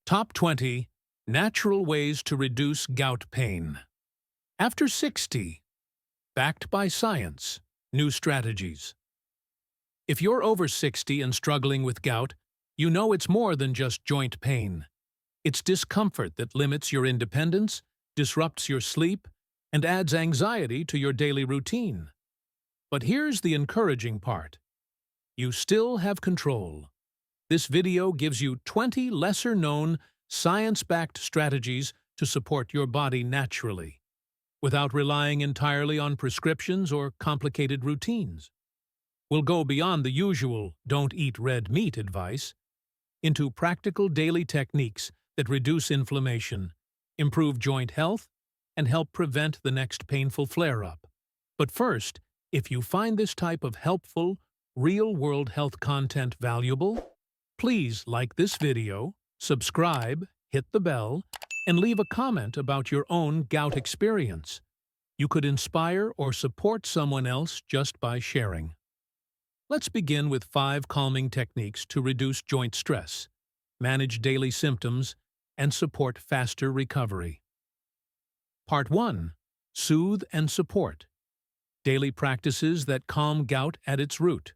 Top 20 Natural Ways to Reduce Gout Pain. After 60. Backed by science. New strategies. If you're over 60 and struggling with gout, you know it's more than just joint pain. It's discomfort that limits your independence, disrupts your sleep, and adds anxiety to your daily routine. But here's the encouraging part. You still have control. This video gives you 20 lesser-known, science-backed strategies to support your body naturally, without relying entirely on prescriptions or complicated routines. We'll go beyond the usual "don't eat red meat" advice into practical daily techniques that reduce inflammation, improve joint health, and help prevent the next painful flare-up. But first, if you find this type of helpful, real-world health content valuable, please like this video, subscribe, hit the bell, and leave a comment about your own gout experience. You could inspire or support someone else just by sharing. Let's begin with 5 calming techniques to reduce joint stress, manage daily symptoms, and support faster recovery. Part 1. Soothe and support. Daily practices that calm gout at its root.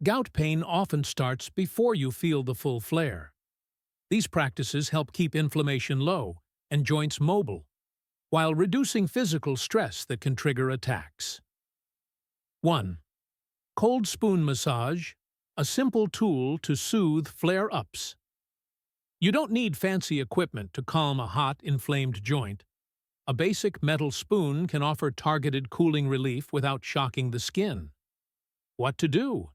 Gout pain often starts before you feel the full flare. These practices help keep inflammation low and joints mobile, while reducing physical stress that can trigger attacks. 1. Cold spoon massage, a simple tool to soothe flare-ups. You don't need fancy equipment to calm a hot, inflamed joint. A basic metal spoon can offer targeted cooling relief without shocking the skin. What to do?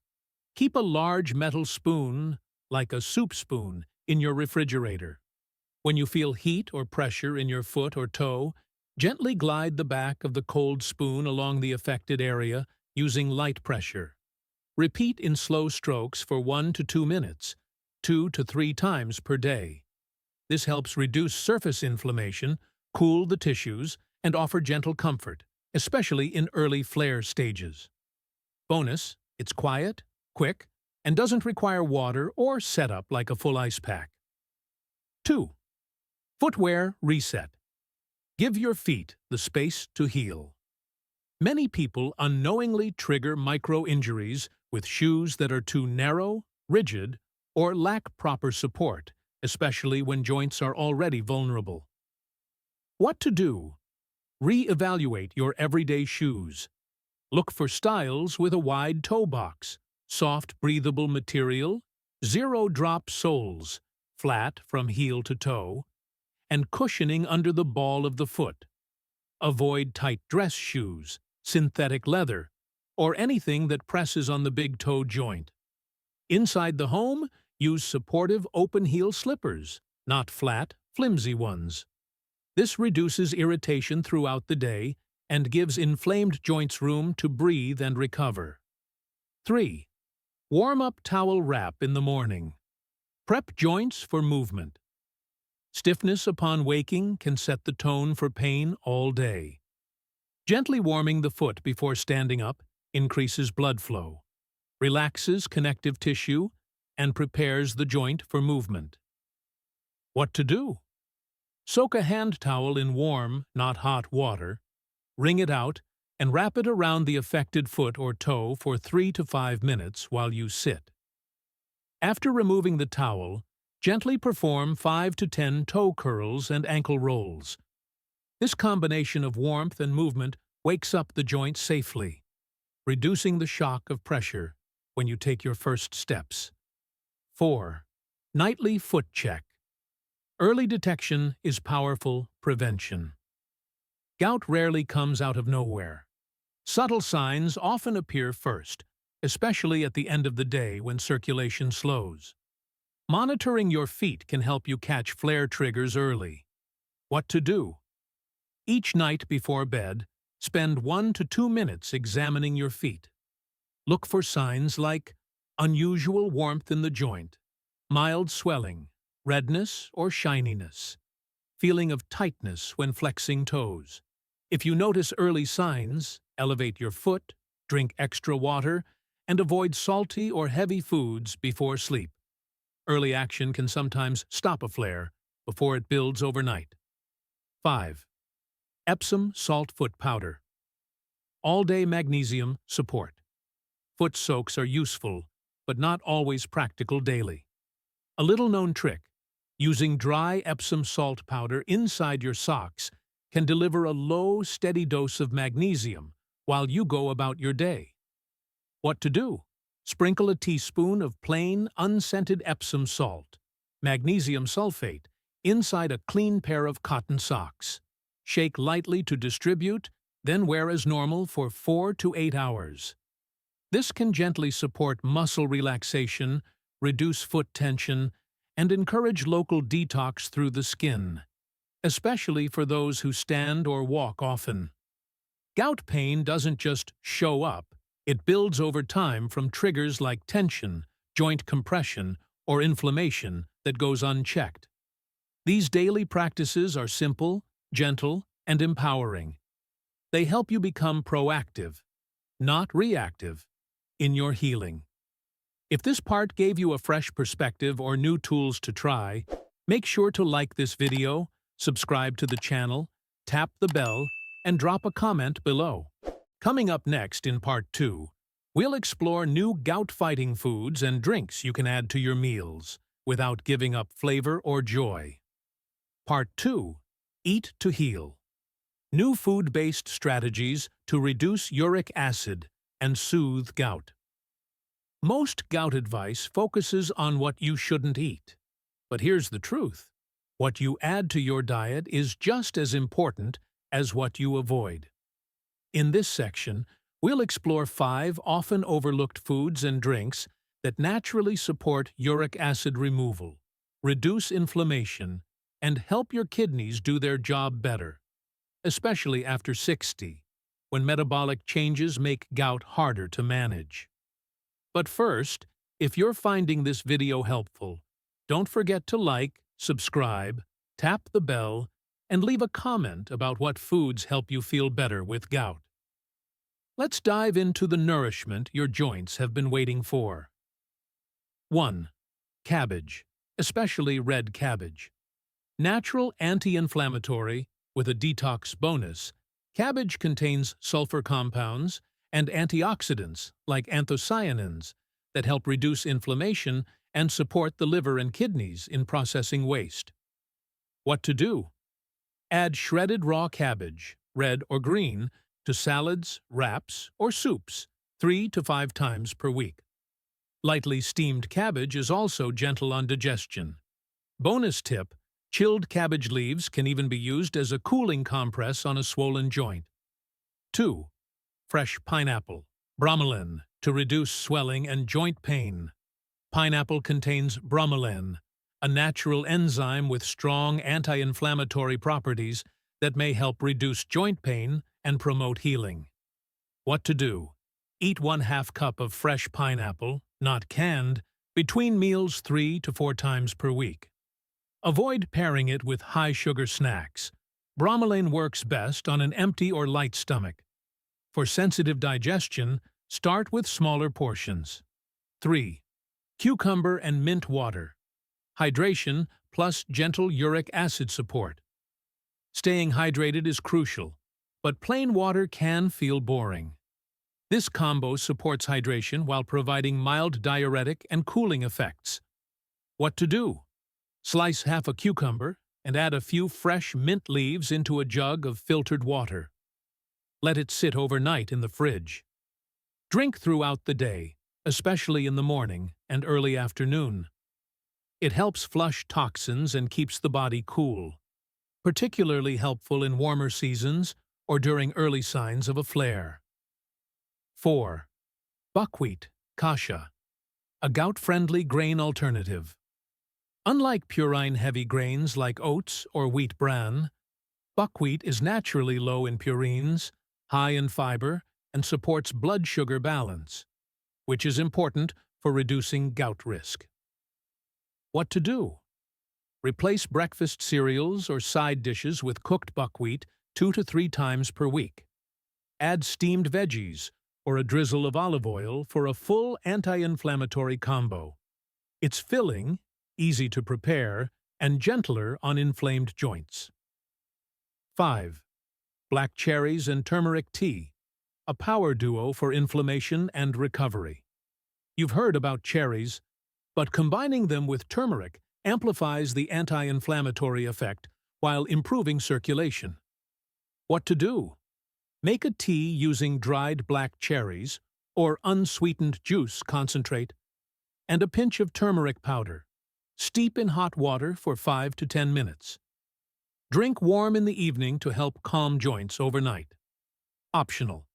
Keep a large metal spoon, like a soup spoon, in your refrigerator. When you feel heat or pressure in your foot or toe, gently glide the back of the cold spoon along the affected area using light pressure. Repeat in slow strokes for 1 to 2 minutes, 2 to 3 times per day. This helps reduce surface inflammation, cool the tissues, and offer gentle comfort, especially in early flare stages. Bonus, it's quiet, quick, and doesn't require water or setup like a full ice pack. 2. Footwear reset. Give your feet the space to heal. Many people unknowingly trigger micro-injuries with shoes that are too narrow, rigid, or lack proper support, especially when joints are already vulnerable. What to do? Re-evaluate your everyday shoes. Look for styles with a wide toe box, soft, breathable material, zero-drop soles, flat from heel to toe, and cushioning under the ball of the foot. Avoid tight dress shoes, synthetic leather, or anything that presses on the big toe joint. Inside the home, use supportive open-heel slippers, not flat, flimsy ones. This reduces irritation throughout the day and gives inflamed joints room to breathe and recover. 3. Warm-up towel wrap in the morning. Prep joints for movement. Stiffness upon waking can set the tone for pain all day. Gently warming the foot before standing up increases blood flow, relaxes connective tissue, and prepares the joint for movement. What to do? Soak a hand towel in warm, not hot water, wring it out, and wrap it around the affected foot or toe for 3 to 5 minutes while you sit. After removing the towel, gently perform 5 to 10 toe curls and ankle rolls. This combination of warmth and movement wakes up the joint safely, reducing the shock of pressure when you take your first steps. 4. Nightly foot check. Early detection is powerful prevention. Gout rarely comes out of nowhere. Subtle signs often appear first, especially at the end of the day when circulation slows. Monitoring your feet can help you catch flare triggers early. What to do? Each night before bed, spend 1 to 2 minutes examining your feet. Look for signs like unusual warmth in the joint, mild swelling, redness or shininess, feeling of tightness when flexing toes. If you notice early signs, elevate your foot, drink extra water, and avoid salty or heavy foods before sleep. Early action can sometimes stop a flare before it builds overnight. 5. Epsom salt foot powder. All-day magnesium support. Foot soaks are useful, but not always practical daily. A little-known trick: using dry Epsom salt powder inside your socks can deliver a low, steady dose of magnesium while you go about your day. What to do? Sprinkle a teaspoon of plain, unscented Epsom salt, magnesium sulfate, inside a clean pair of cotton socks. Shake lightly to distribute, then wear as normal for 4 to 8 hours. This can gently support muscle relaxation, reduce foot tension, and encourage local detox through the skin, especially for those who stand or walk often. Gout pain doesn't just show up, it builds over time from triggers like tension, joint compression, or inflammation that goes unchecked. These daily practices are simple, gentle, and empowering. They help you become proactive, not reactive, in your healing. If this part gave you a fresh perspective or new tools to try, make sure to like this video, subscribe to the channel, tap the bell, and drop a comment below. Coming up next in Part 2, we'll explore new gout-fighting foods and drinks you can add to your meals without giving up flavor or joy. Part 2. Eat to heal. New food-based strategies to reduce uric acid and soothe gout. Most gout advice focuses on what you shouldn't eat. But here's the truth: what you add to your diet is just as important as what you avoid. In this section, we'll explore 5 often overlooked foods and drinks that naturally support uric acid removal, reduce inflammation, and help your kidneys do their job better, especially after 60, when metabolic changes make gout harder to manage. But first, if you're finding this video helpful, don't forget to like, subscribe, tap the bell, and leave a comment about what foods help you feel better with gout. Let's dive into the nourishment your joints have been waiting for. 1. Cabbage, especially red cabbage. Natural anti-inflammatory with a detox bonus, cabbage contains sulfur compounds and antioxidants like anthocyanins that help reduce inflammation and support the liver and kidneys in processing waste. What to do? Add shredded raw cabbage, red or green, to salads, wraps, or soups 3 to 5 times per week. Lightly steamed cabbage is also gentle on digestion. Bonus tip: chilled cabbage leaves can even be used as a cooling compress on a swollen joint. 2. Fresh pineapple, bromelain, to reduce swelling and joint pain. Pineapple contains bromelain, a natural enzyme with strong anti-inflammatory properties that may help reduce joint pain and promote healing. What to do? Eat 1/2 cup of fresh pineapple, not canned, between meals 3 to 4 times per week. Avoid pairing it with high-sugar snacks. Bromelain works best on an empty or light stomach. For sensitive digestion, start with smaller portions. 3. Cucumber and mint water. Hydration plus gentle uric acid support. Staying hydrated is crucial, but plain water can feel boring. This combo supports hydration while providing mild diuretic and cooling effects. What to do? Slice half a cucumber and add a few fresh mint leaves into a jug of filtered water. Let it sit overnight in the fridge. Drink throughout the day, especially in the morning and early afternoon. It helps flush toxins and keeps the body cool, particularly helpful in warmer seasons or during early signs of a flare. 4. Buckwheat, kasha, a gout-friendly grain alternative. Unlike purine-heavy grains like oats or wheat bran, buckwheat is naturally low in purines, high in fiber, and supports blood sugar balance, which is important for reducing gout risk. What to do? Replace breakfast cereals or side dishes with cooked buckwheat 2 to 3 times per week. Add steamed veggies or a drizzle of olive oil for a full anti-inflammatory combo. It's filling easy to prepare, and gentler on inflamed joints. 5. Black cherries and turmeric tea, a power duo for inflammation and recovery. You've heard about cherries, but combining them with turmeric amplifies the anti-inflammatory effect while improving circulation. What to do? Make a tea using dried black cherries or unsweetened juice concentrate and a pinch of turmeric powder. Steep in hot water for 5 to 10 minutes. Drink warm in the evening to help calm joints overnight. Optional.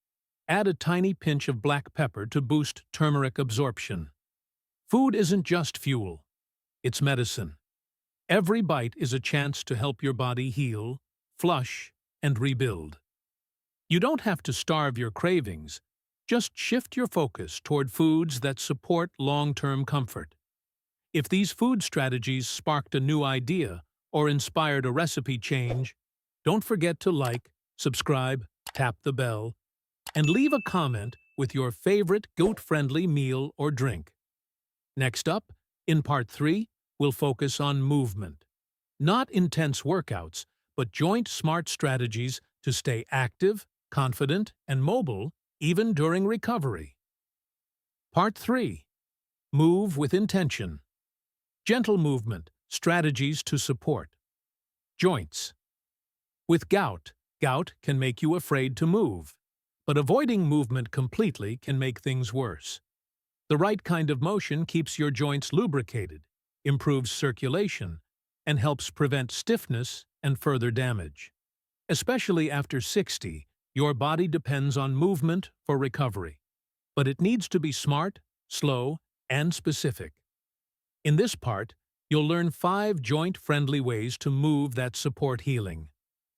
Add a tiny pinch of black pepper to boost turmeric absorption. Food isn't just fuel, it's medicine. Every bite is a chance to help your body heal, flush, and rebuild. You don't have to starve your cravings, just shift your focus toward foods that support long-term comfort. If these food strategies sparked a new idea or inspired a recipe change, don't forget to like, subscribe, tap the bell, and leave a comment with your favorite gout-friendly meal or drink. Next up, in Part 3, we'll focus on movement. Not intense workouts, but joint-smart strategies to stay active, confident, and mobile even during recovery. Part 3. Move with intention. Gentle movement, strategies to support. Joints. With gout can make you afraid to move, but avoiding movement completely can make things worse. The right kind of motion keeps your joints lubricated, improves circulation, and helps prevent stiffness and further damage. Especially after 60, your body depends on movement for recovery, but it needs to be smart, slow, and specific. In this part, you'll learn 5 joint-friendly ways to move that support healing,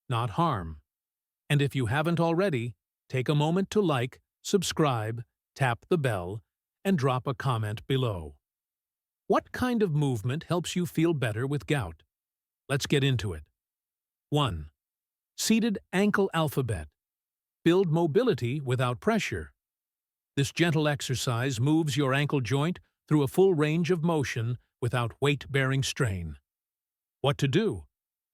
not harm. And if you haven't already, take a moment to like, subscribe, tap the bell, and drop a comment below. What kind of movement helps you feel better with gout? Let's get into it. 1. Seated ankle alphabet. Build mobility without pressure. This gentle exercise moves your ankle joint through a full range of motion without weight-bearing strain. What to do?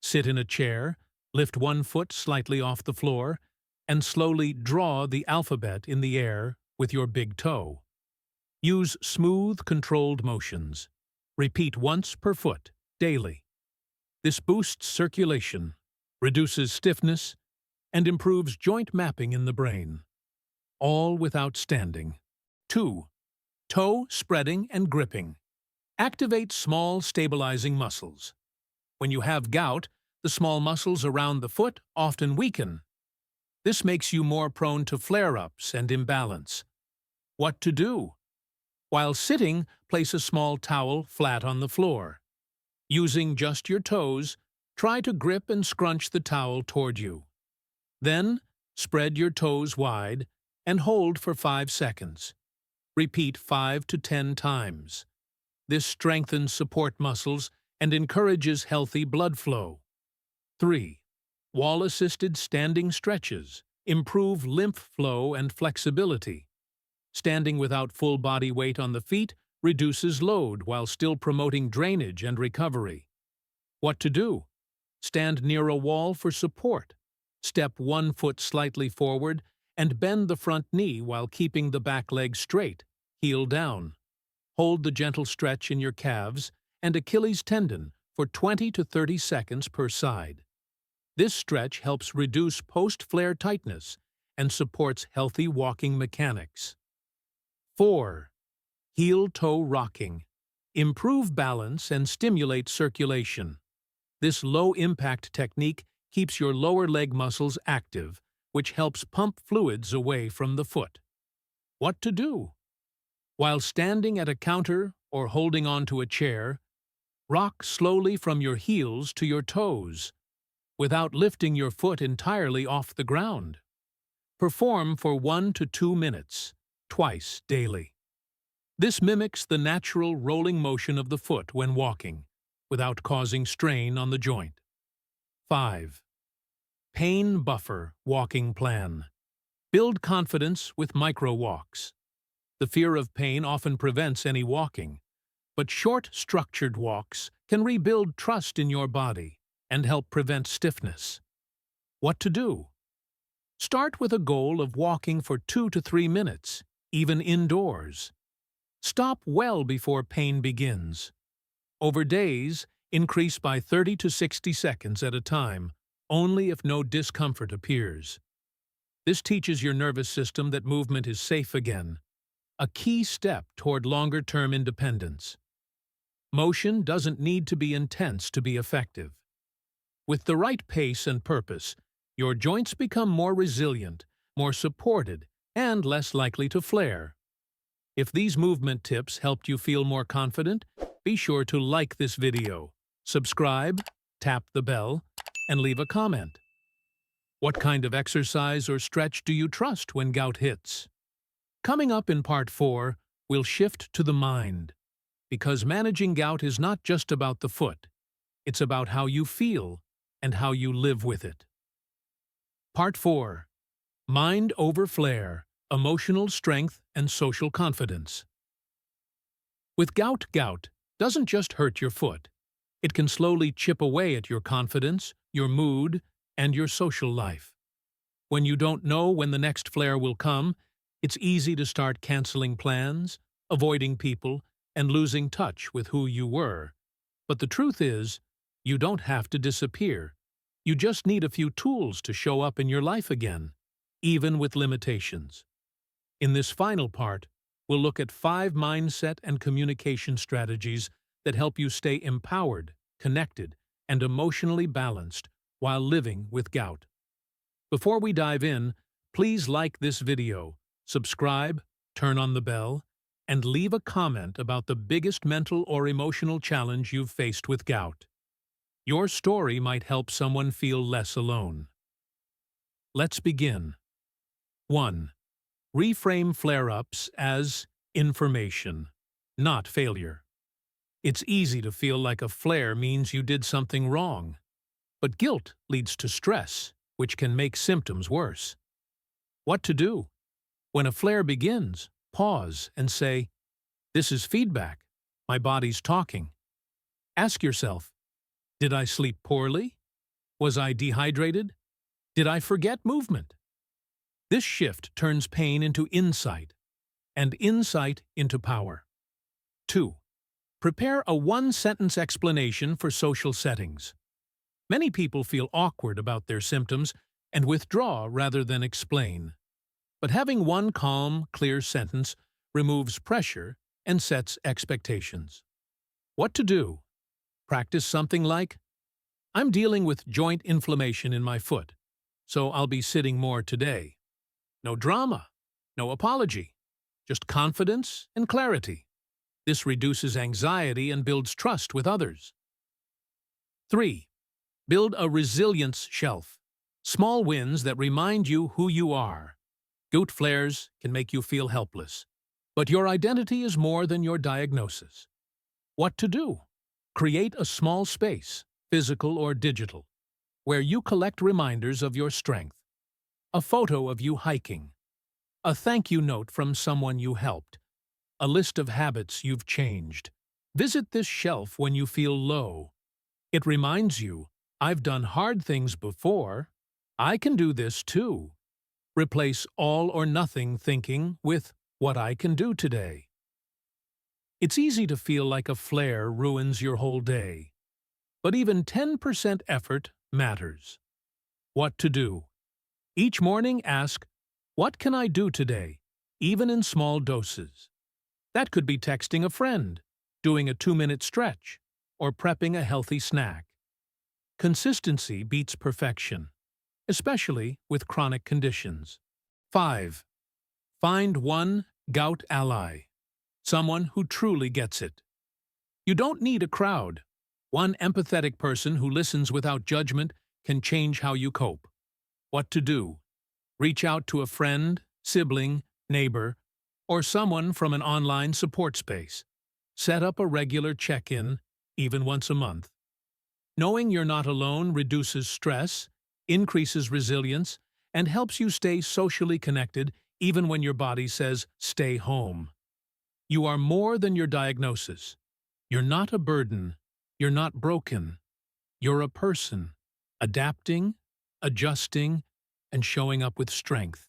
Sit in a chair, lift one foot slightly off the floor, and slowly draw the alphabet in the air with your big toe. Use smooth, controlled motions. Repeat once per foot, daily. This boosts circulation, reduces stiffness, and improves joint mapping in the brain. All without standing. 2. Toe spreading and gripping. Activate small stabilizing muscles. When you have gout, the small muscles around the foot often weaken. This makes you more prone to flare-ups and imbalance. What to do? While sitting, place a small towel flat on the floor. Using just your toes, try to grip and scrunch the towel toward you. Then, spread your toes wide and hold for 5 seconds. Repeat 5 to 10 times. This strengthens support muscles and encourages healthy blood flow. 3. Wall-assisted standing stretches improve lymph flow and flexibility. Standing without full body weight on the feet reduces load while still promoting drainage and recovery. What to do? Stand near a wall for support. Step one foot slightly forward and bend the front knee while keeping the back leg straight, heel down. Hold the gentle stretch in your calves and Achilles tendon for 20 to 30 seconds per side. This stretch helps reduce post-flare tightness and supports healthy walking mechanics. 4. Heel-toe rocking. Improve balance and stimulate circulation. This low-impact technique keeps your lower leg muscles active, which helps pump fluids away from the foot. What to do? While standing at a counter or holding onto a chair, rock slowly from your heels to your toes, without lifting your foot entirely off the ground. Perform for 1 to 2 minutes, twice daily. This mimics the natural rolling motion of the foot when walking, without causing strain on the joint. 5. Pain buffer walking plan. Build confidence with micro walks. The fear of pain often prevents any walking, but short, structured walks can rebuild trust in your body and help prevent stiffness. What to do? Start with a goal of walking for 2 to 3 minutes, even indoors. Stop well before pain begins. Over days, increase by 30 to 60 seconds at a time, only if no discomfort appears. This teaches your nervous system that movement is safe again, a key step toward longer-term independence. Motion doesn't need to be intense to be effective. With the right pace and purpose, your joints become more resilient, more supported, and less likely to flare. If these movement tips helped you feel more confident, be sure to like this video, subscribe, tap the bell, and leave a comment. What kind of exercise or stretch do you trust when gout hits? Coming up in Part 4, we'll shift to the mind, because managing gout is not just about the foot. It's about how you feel and how you live with it. Part 4. Mind over flare, emotional strength and social confidence. With gout doesn't just hurt your foot. It can slowly chip away at your confidence, your mood, and your social life. When you don't know when the next flare will come, it's easy to start canceling plans, avoiding people, and losing touch with who you were. But the truth is, you don't have to disappear. You just need a few tools to show up in your life again, even with limitations. In this final part, we'll look at 5 mindset and communication strategies that help you stay empowered, connected, and emotionally balanced while living with gout. Before we dive in, please like this video, subscribe, turn on the bell, and leave a comment about the biggest mental or emotional challenge you've faced with gout. Your story might help someone feel less alone. Let's begin. 1. Reframe flare-ups as information, not failure. It's easy to feel like a flare means you did something wrong, but guilt leads to stress, which can make symptoms worse. What to do? When a flare begins, pause and say, "This is feedback. My body's talking." Ask yourself, did I sleep poorly? Was I dehydrated? Did I forget movement? This shift turns pain into insight, and insight into power. 2. Prepare a 1-sentence explanation for social settings. Many people feel awkward about their symptoms and withdraw rather than explain. But having one calm, clear sentence removes pressure and sets expectations. What to do? Practice something like, "I'm dealing with joint inflammation in my foot, so I'll be sitting more today." No drama, no apology, just confidence and clarity. This reduces anxiety and builds trust with others. 3. Build a resilience shelf. Small wins that remind you who you are. Gout flares can make you feel helpless, but your identity is more than your diagnosis. What to do? Create a small space, physical or digital, where you collect reminders of your strength. A photo of you hiking, a thank you note from someone you helped, a list of habits you've changed. Visit this shelf when you feel low. It reminds you, I've done hard things before. I can do this too. Replace all or nothing thinking with what I can do today. It's easy to feel like a flare ruins your whole day, but even 10% effort matters. What to do? Each morning ask, what can I do today, even in small doses? That could be texting a friend, doing a 2-minute stretch, or prepping a healthy snack. Consistency beats perfection, especially with chronic conditions. 5. Find one gout ally, someone who truly gets it. You don't need a crowd. One empathetic person who listens without judgment can change how you cope. What to do? Reach out to a friend, sibling, neighbor, or someone from an online support space. Set up a regular check-in, even once a month. Knowing you're not alone reduces stress, increases resilience, and helps you stay socially connected even when your body says, "Stay home." You are more than your diagnosis. You're not a burden. You're not broken. You're a person, adapting, adjusting, and showing up with strength.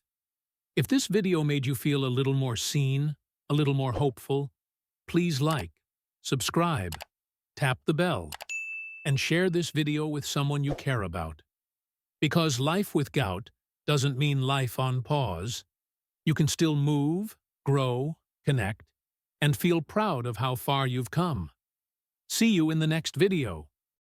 If this video made you feel a little more seen, a little more hopeful, please like, subscribe, tap the bell, and share this video with someone you care about. Because life with gout doesn't mean life on pause. You can still move, grow, connect, and feel proud of how far you've come. See you in the next video.